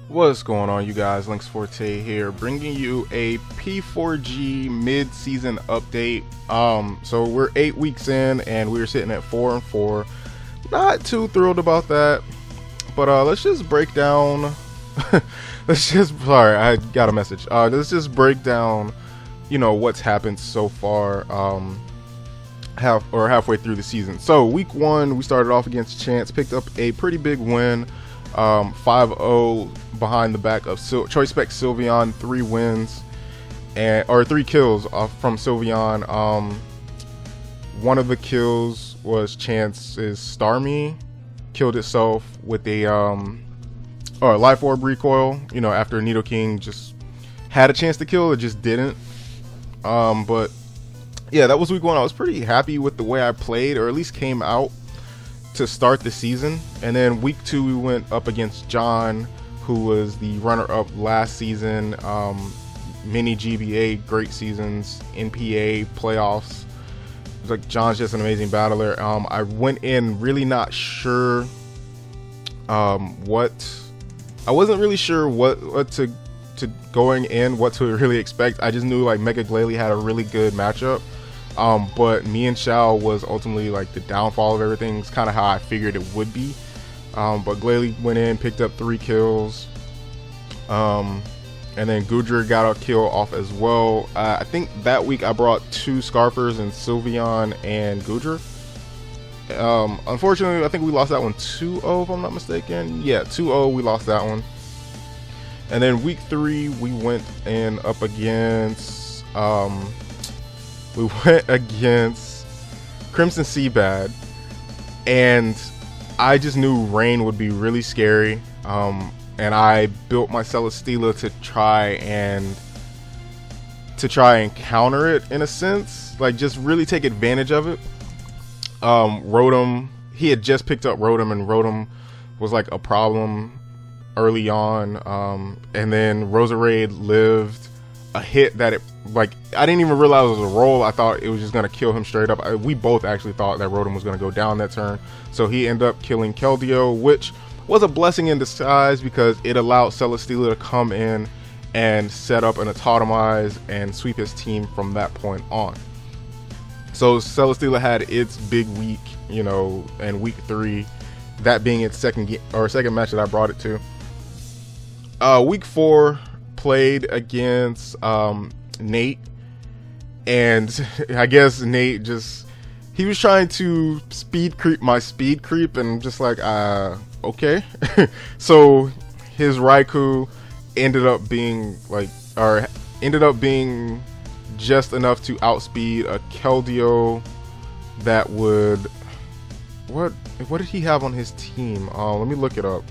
What's going on, you guys? Links Forte here, bringing you a P4G mid-season update. So we're 8 weeks in, and we're sitting at 4-4. Not too thrilled about that, but let's just break down. Sorry, I got a message. Let's just break down, what's happened so far. Halfway through the season. So week 1, we started off against Chance, picked up a pretty big win. 5-0 behind the back of Choice Spec Sylveon, 3 wins or 3 kills from Sylveon. One of the kills was Chance's Starmie killed itself with a Life Orb recoil. After Nidoking just had a chance to kill, it just didn't. But yeah, that was week 1. I was pretty happy with the way I played, or at least came out to start the season. And then week 2, we went up against John, who was the runner-up last season. Mini GBA, great seasons, NPA, playoffs. It was like, John's just an amazing battler. I went in really not sure I wasn't really sure what to going in, what to really expect. I just knew like Mega Glalie had a really good matchup. But me and Shao was ultimately like the downfall of everything. It's kind of how I figured it would be. But Glalie went in, picked up 3 kills. And then Goodra got a kill off as well. I think that week I brought 2 Scarfers and Sylveon and Goodra. Unfortunately, I think we lost that one 2-0 if I'm not mistaken. Yeah, 2-0, we lost that one. And then week 3, we went in up against... we went against Crimson Seabad, and I just knew rain would be really scary. And I built my Celesteela to try and counter it in a sense, like just really take advantage of it. Rotom, he had just picked up Rotom, and Rotom was like a problem early on. And then Roserade lived a hit that I didn't even realize it was a roll. I thought it was just gonna kill him straight up. We both actually thought that Rotom was gonna go down that turn, so he ended up killing Keldeo, which was a blessing in disguise because it allowed Celesteela to come in and set up an Autotomize and sweep his team from that point on. So Celesteela had its big week, in week 3, that being its second match that I brought it to. Week 4, played against Nate, and I guess Nate he was trying to speed creep my speed creep, and just like okay. So his Raikou ended up being just enough to outspeed a Keldeo that would... what did he have on his team? Let me look it up.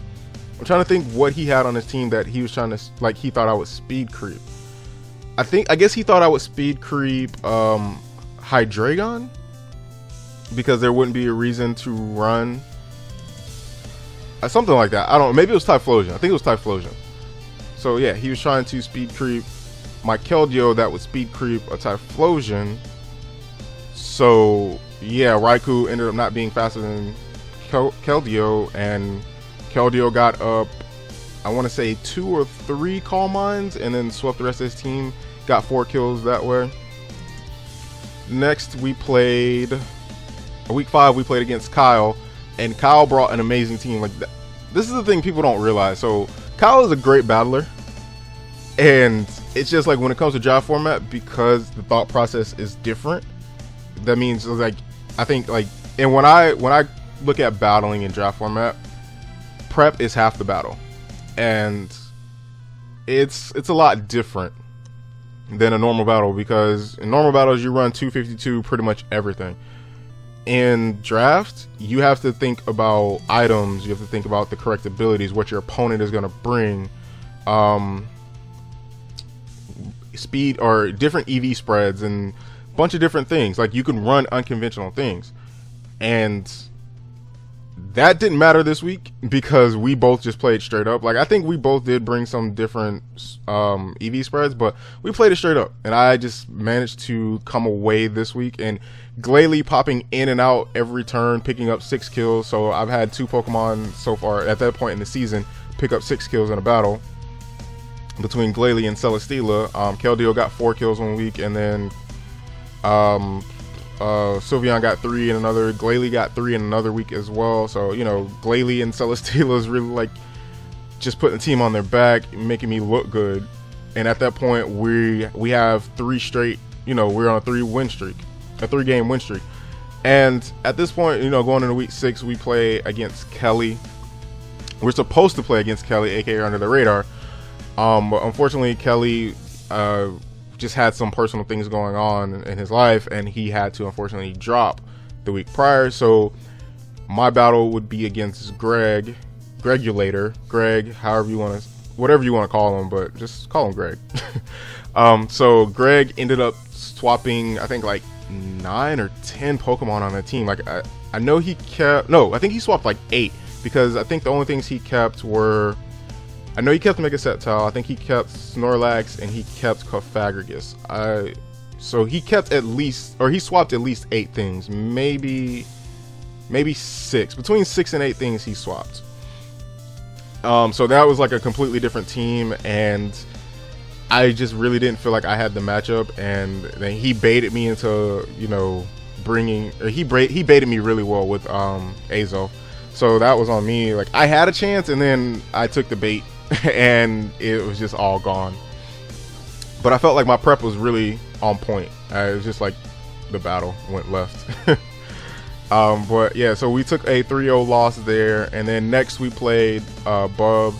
I'm trying to think what he had on his team that he was trying to, he thought I would speed creep. I guess he thought I would speed creep Hydreigon, because there wouldn't be a reason to run something like that. I don't know, maybe it was Typhlosion. I think it was Typhlosion. So yeah, he was trying to speed creep my Keldeo that would speed creep a Typhlosion. So yeah, Raikou ended up not being faster than Keldeo, and Keldeo got up, I want to say 2 or 3 Calm Minds, and then swept the rest of his team. Got 4 kills that way. Next, we played week 5. We played against Kyle, and Kyle brought an amazing team. This is the thing people don't realize. So Kyle is a great battler, and it's just like when it comes to draft format, because the thought process is different. That means I think and when I look at battling in draft format, prep is half the battle, and it's a lot different than a normal battle, because in normal battles you run 252 pretty much everything. In draft, you have to think about items, you have to think about the correct abilities, what your opponent is going to bring, speed or different EV spreads, and a bunch of different things. Like, you can run unconventional things, and that didn't matter this week because we both just played straight up. I think we both did bring some different EV spreads, but we played it straight up, and I just managed to come away this week. And Glalie popping in and out every turn, picking up 6 kills. So I've had 2 Pokemon so far at that point in the season pick up 6 kills in a battle between Glalie and Celesteela. Keldeo got 4 kills one week, and then Sylveon got 3 in another. Glalie got 3 in another week as well. So, you know, Glalie and Celesteela is really like just putting the team on their back, making me look good. And at that point, we have 3 straight, you know, we're on a 3-game win streak. And at this point, you know, going into week 6, we play against Kelly. We're supposed to play against Kelly, aka Under the Radar. But unfortunately, Kelly just had some personal things going on in his life, and he had to unfortunately drop the week prior. So my battle would be against Gregulator, Greg, however you want to, whatever you want to call him, but just call him Greg. So Greg ended up swapping, I think, like 9 or 10 Pokemon on the team. Like I know he kept, no, I think he swapped like 8, because I think the only things he kept were, I know he kept Mega Sceptile, I think he kept Snorlax, and he kept Cofagrigus. So he kept at least, or he swapped at least 8 things, maybe 6, between 6 and 8 things he swapped. So that was like a completely different team, and I just really didn't feel like I had the matchup. And then he baited me into, you know, he baited me really well with Azo. So that was on me. Like, I had a chance, and then I took the bait and it was just all gone. But I felt like my prep was really on point. It was just like the battle went left. But yeah, so we took a 3-0 loss there, and then next we played Bub.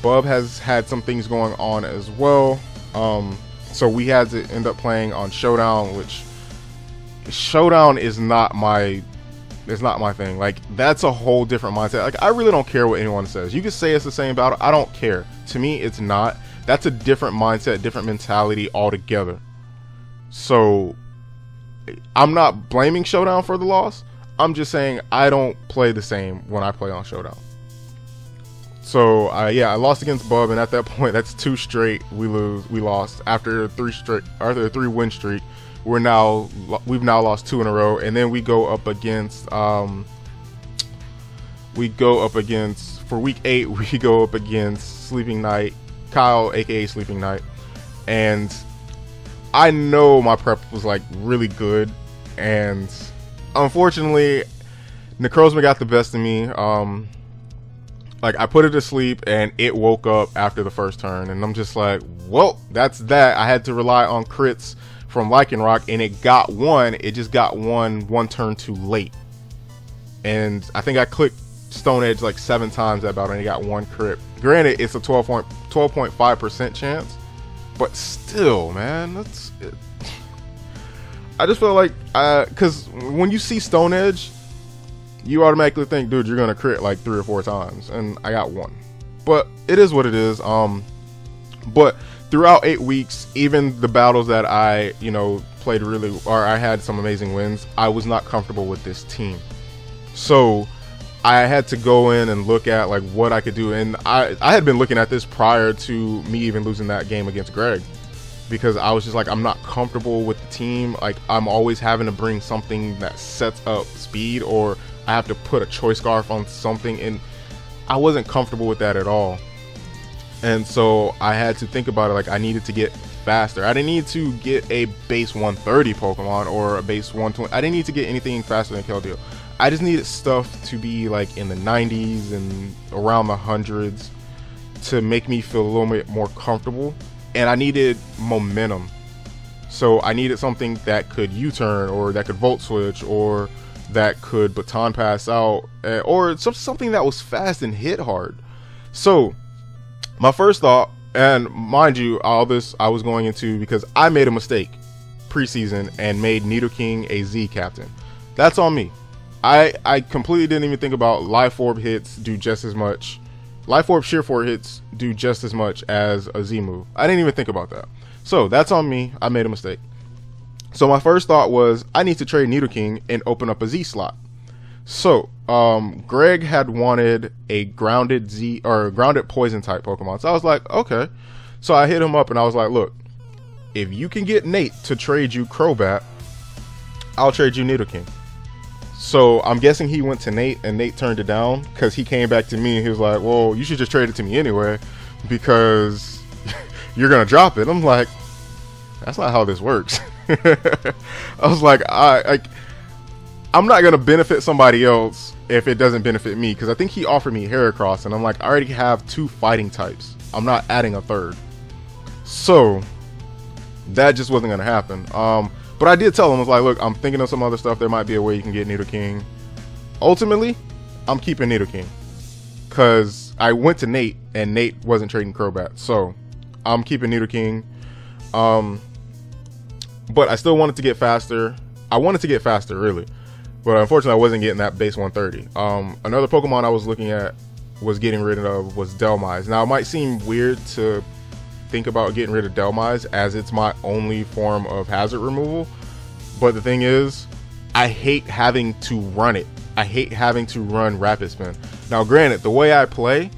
Bub has had some things going on as well. So we had to end up playing on Showdown, which Showdown is not my thing. Like, that's a whole different mindset. Like, I really don't care what anyone says. You could say it's the same battle, I don't care. To me, it's not. That's a different mindset, different mentality altogether. So I'm not blaming Showdown for the loss. I'm just saying I don't play the same when I play on Showdown. So yeah, I lost against Bub, and at that point, that's 2 straight we lost after a 3-win streak. We've now lost 2 in a row, and then we go up against for week 8 we go up against Sleeping Knight, Kyle, aka Sleeping Knight, and I know my prep was like really good, and unfortunately Necrozma got the best of me. Like, I put it to sleep and it woke up after the first turn, and I'm just like, well, that's that. I had to rely on crits from Lycanroc, and it got one. It just got one turn too late. And I think I clicked Stone Edge like 7 times that battle, and it got 1 crit. Granted, it's a 12.5% chance, but still, man, that's it. I just feel like, because when you see Stone Edge, you automatically think, dude, you're gonna crit like 3 or 4 times, and I got 1. But it is what it is. But throughout 8 weeks, even the battles that I, you know, played really, or I had some amazing wins, I was not comfortable with this team. So I had to go in and look at like what I could do, and I had been looking at this prior to me even losing that game against Greg, because I was just like, I'm not comfortable with the team. Like, I'm always having to bring something that sets up speed, or I have to put a Choice Scarf on something, and I wasn't comfortable with that at all. And so I had to think about it. Like, I needed to get faster. I didn't need to get a base 130 Pokemon or a base 120. I didn't need to get anything faster than Keldeo. I just needed stuff to be like in the 90s and around the hundreds to make me feel a little bit more comfortable. And I needed momentum. So I needed something that could U-turn, or that could Volt Switch, or that could Baton Pass out, or something that was fast and hit hard. So my first thought, and mind you, all this I was going into because I made a mistake preseason and made Nidoking a Z captain. That's on me. I completely didn't even think about Life Orb hits do just as much. Life Orb Sheer 4 hits do just as much as a Z move. I didn't even think about that. So that's on me. I made a mistake. So my first thought was, I need to trade Nidoking and open up a Z slot. So Greg had wanted a grounded Z, or grounded poison type Pokemon. So I was like, okay. So I hit him up and I was like, look, if you can get Nate to trade you Crobat, I'll trade you Nidoking. So I'm guessing he went to Nate and Nate turned it down because he came back to me and he was like, well, you should just trade it to me anyway because you're going to drop it. I'm like, that's not how this works. I was like, I'm not going to benefit somebody else if it doesn't benefit me, because I think he offered me Heracross and I'm like, I already have 2 fighting types. I'm not adding a 3rd. So that just wasn't going to happen. But I did tell him, I was like, look, I'm thinking of some other stuff. There might be a way you can get Nidoking. Ultimately, I'm keeping Nidoking because I went to Nate and Nate wasn't trading Crobat. So I'm keeping Nidoking. But I still wanted to get faster. I wanted to get faster, really. But unfortunately, I wasn't getting that base 130. Another Pokemon I was looking at was getting rid of was Delmise. Now, it might seem weird to think about getting rid of Delmise as it's my only form of hazard removal, but the thing is, I hate having to run it. I hate having to run Rapid Spin. Now granted, the way I play,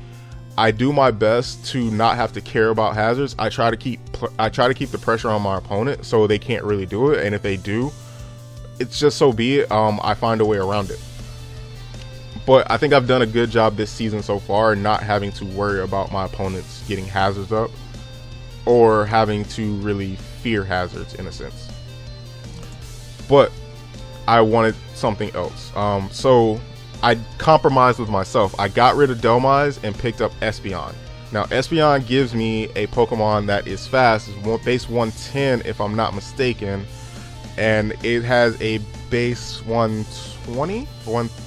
I do my best to not have to care about hazards. I try to keep the pressure on my opponent so they can't really do it, and if they do, it's just so be it. I find a way around it. But I think I've done a good job this season so far not having to worry about my opponents getting hazards up or having to really fear hazards in a sense. But I wanted something else. So I compromised with myself. I got rid of Delmise and picked up Espeon. Now Espeon gives me a Pokemon that is fast. It's base 110 if I'm not mistaken. And it has a base 120?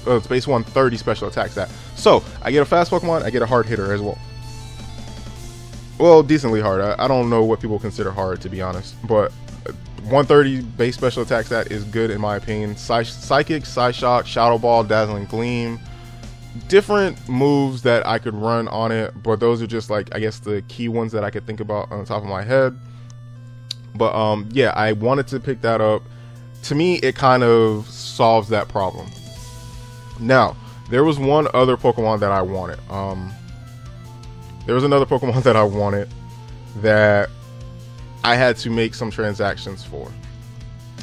It's base 130 special attack stat. So I get a fast Pokemon, I get a hard hitter as well. Well, decently hard. I don't know what people consider hard, to be honest. But 130 base special attack stat is good in my opinion. Psychic, Psyshock, Shadow Ball, Dazzling Gleam. Different moves that I could run on it. But those are just like, I guess, the key ones that I could think about on the top of my head. But yeah, I wanted to pick that up. To me, it kind of solves that problem. Now, there was one other Pokemon that I wanted. There was another Pokemon that I wanted that I had to make some transactions for.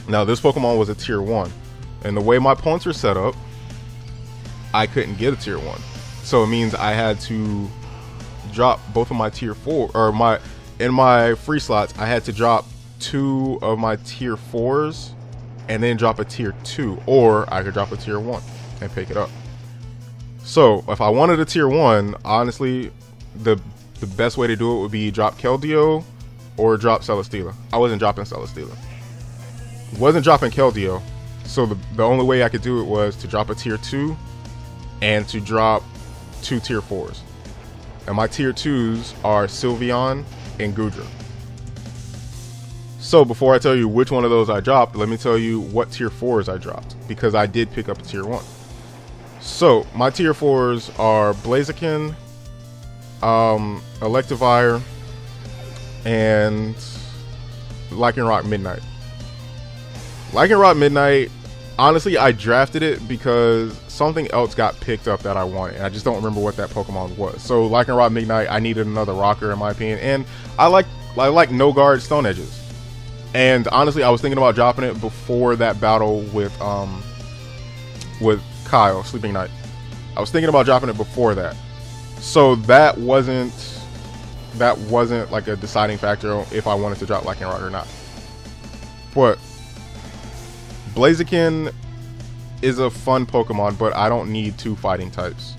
Now, this Pokemon was a tier 1. And the way my points are set up, I couldn't get a tier 1. So it means I had to drop both of my tier 4, or in my free slots, I had to drop 2 of my tier 4s and then drop a tier 2, or I could drop a tier 1 and pick it up. So if I wanted a tier 1, honestly, the best way to do it would be drop Keldeo or drop Celesteela. I wasn't dropping Celesteela. Wasn't dropping Keldeo. So the only way I could do it was to drop a tier 2 and to drop 2 tier 4s. And my tier 2s are Sylveon and Goodra. So before I tell you which one of those I dropped, let me tell you what tier 4s I dropped, because I did pick up a tier 1. So my tier 4s are Blaziken, Electivire, and Lycanroc Midnight. Lycanroc Midnight, honestly, I drafted it because something else got picked up that I wanted, and I just don't remember what that Pokemon was. So Lycanroc Midnight, I needed another rocker in my opinion, and I like no guard Stone Edges. And honestly, I was thinking about dropping it before that battle with Kyle, Sleeping Knight. I was thinking about dropping it before that. So that wasn't like a deciding factor if I wanted to drop Lycanroc or not. But Blaziken is a fun Pokemon, but I don't need 2 fighting types.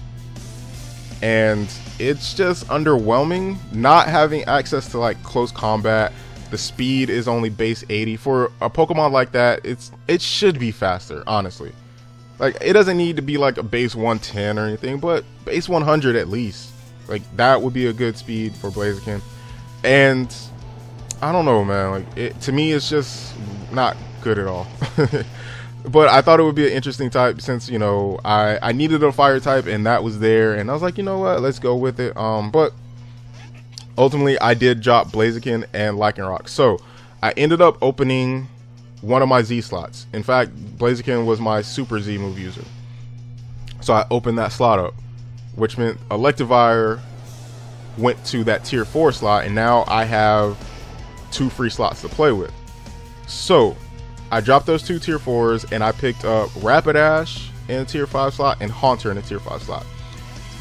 And it's just underwhelming not having access to like close combat. The speed is only base 80. For a Pokemon like that, it should be faster, honestly. Like, it doesn't need to be like a base 110 or anything, but base 100 at least. Like, that would be a good speed for Blaziken. And I don't know, man. Like, to me, it's just not good at all. But I thought it would be an interesting type since, you know, I needed a fire type and that was there. And I was like, you know what, let's go with it. But ultimately, I did drop Blaziken and Lycanroc. So I ended up opening one of my Z slots. In fact, Blaziken was my Super Z move user. So I opened that slot up, which meant Electivire went to that tier 4 slot, and now I have 2 free slots to play with. So I dropped those 2 tier 4s, and I picked up Rapidash in a tier 5 slot and Haunter in a tier 5 slot.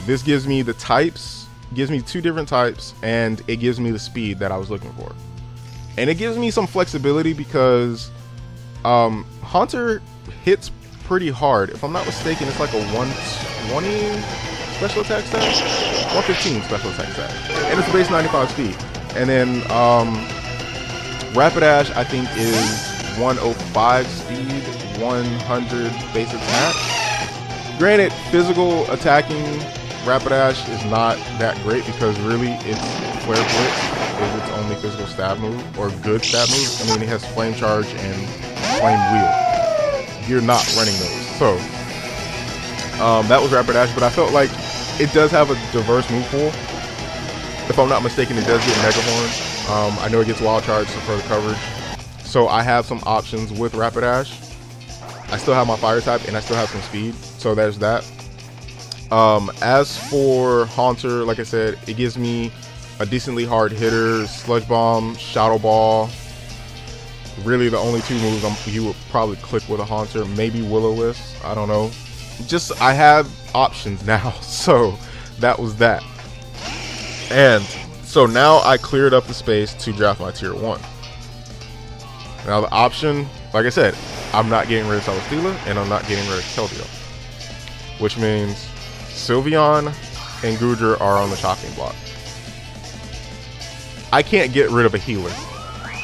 This gives me the types, gives me 2 different types, and it gives me the speed that I was looking for. And it gives me some flexibility because Haunter hits pretty hard. If I'm not mistaken, it's like a 120 special attack stat, 115 special attack stat, and it's base 95 speed. And then Rapidash, I think, is 105 speed, 100 base attack. Granted, physical attacking Rapidash is not that great because really its Flare Blitz is its only physical stab move, or good stab move. I mean, it has Flame Charge and Flame Wheel. You're not running those. So, that was Rapidash, but I felt like it does have a diverse move pool. If I'm not mistaken, it does get Mega Horn. I know it gets Wild Charge for the coverage. So I have some options with Rapidash. I still have my Fire type, and I still have some speed. So there's that. As for Haunter, like I said, it gives me a decently hard hitter, Sludge Bomb, Shadow Ball. Really the only 2 moves you would probably click with a Haunter. Maybe Will-O-Wisp, I don't know. Just, I have options now, so that was that. And so now I cleared up the space to draft my tier 1. Now the option, like I said, I'm not getting rid of Celesteela, and I'm not getting rid of Keldeo. Which means Sylveon and Goodra are on the chopping block. I can't get rid of a healer.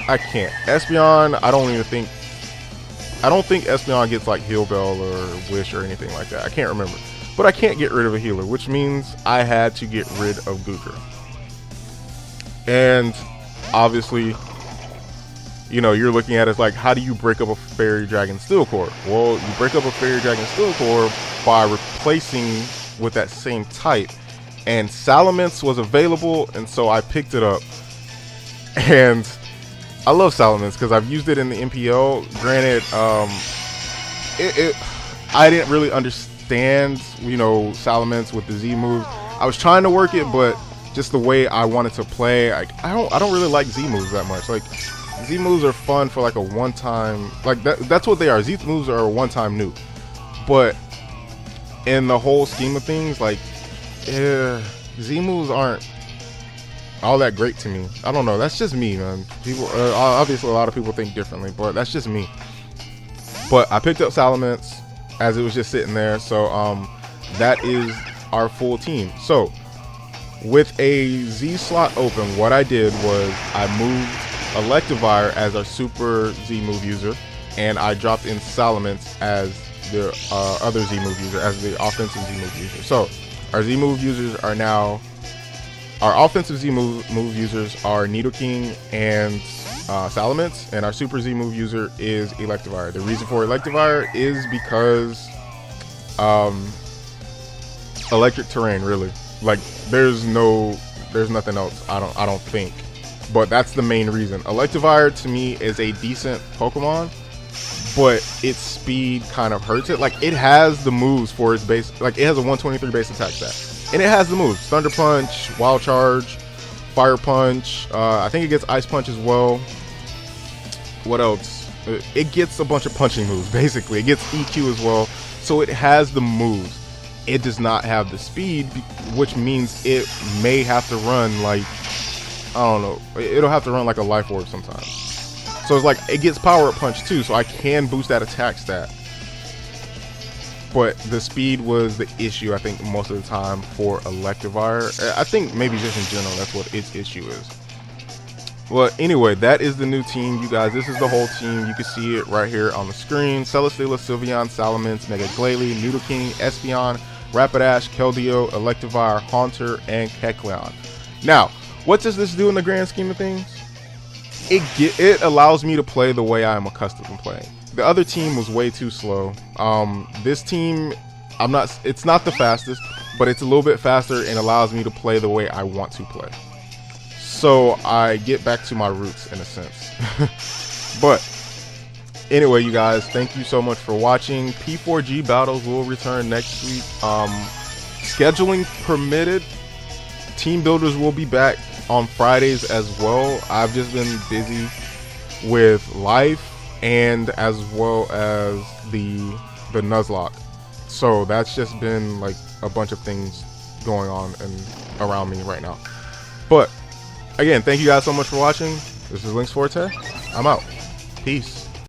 I can't. Espeon, I don't think Espeon gets like Heal Bell or Wish or anything like that. I can't remember. But I can't get rid of a healer, which means I had to get rid of Goodra. And obviously, you know, you're looking at it like, how do you break up a Fairy Dragon Steel Core? Well, you break up a Fairy Dragon Steel Core by replacing with that same type. And Salamence was available, and so I picked it up. And I love Salamence because I've used it in the MPL. Granted, I didn't really understand, you know, Salamence with the Z moves. I was trying to work it, but just the way I wanted to play, I don't really like Z moves that much. Like, Z moves are fun for like a one-time, like that's what they are. Z moves are a one-time nuke. But in the whole scheme of things, like, Z moves aren't all that great to me. I don't know. That's just me, man. People, obviously, a lot of people think differently, but that's just me. But I picked up Salamence as it was just sitting there, so that is our full team. So with a Z slot open, what I did was I moved Electivire as our super Z move user, and I dropped in Salamence as the other Z move user, as the offensive Z move user. So our Z move users are now, our offensive Z move users are Nidoking and Salamence, and our super Z move user is Electivire. The reason for Electivire is because electric terrain, really. Like, there's nothing else. I don't think. But that's the main reason. Electivire to me is a decent Pokemon, but its speed kind of hurts it. Like, it has the moves for its base. Like, it has a 123 base attack stat, and it has the moves: Thunder Punch, Wild Charge, Fire Punch. I think it gets Ice Punch as well. What else? It gets a bunch of punching moves. Basically, it gets EQ as well. So it has the moves. It does not have the speed, which means it may have to run like, I don't know, it'll have to run like a Life Orb sometimes. So it's like, it gets Power Up Punch too, so I can boost that attack stat. But the speed was the issue, I think, most of the time for Electivire. I think maybe just in general, that's what its issue is. Well, anyway, that is the new team, you guys. This is the whole team. You can see it right here on the screen. Celesteela, Sylveon, Salamence, Mega Glalie, Nidoking, Espeon, Rapidash, Keldeo, Electivire, Haunter, and Kecleon. Now, what does this do in the grand scheme of things? It allows me to play the way I am accustomed to playing. The other team was way too slow. This team, it's not the fastest, but it's a little bit faster and allows me to play the way I want to play. So I get back to my roots in a sense. But anyway, you guys, thank you so much for watching. P4G battles will return next week. Scheduling permitted, team builders will be back on Fridays as well. I've just been busy with life and as well as the Nuzlocke. So that's just been like a bunch of things going on and around me right now. But again, thank you guys so much for watching. This is Lynx Forte. I'm out. Peace.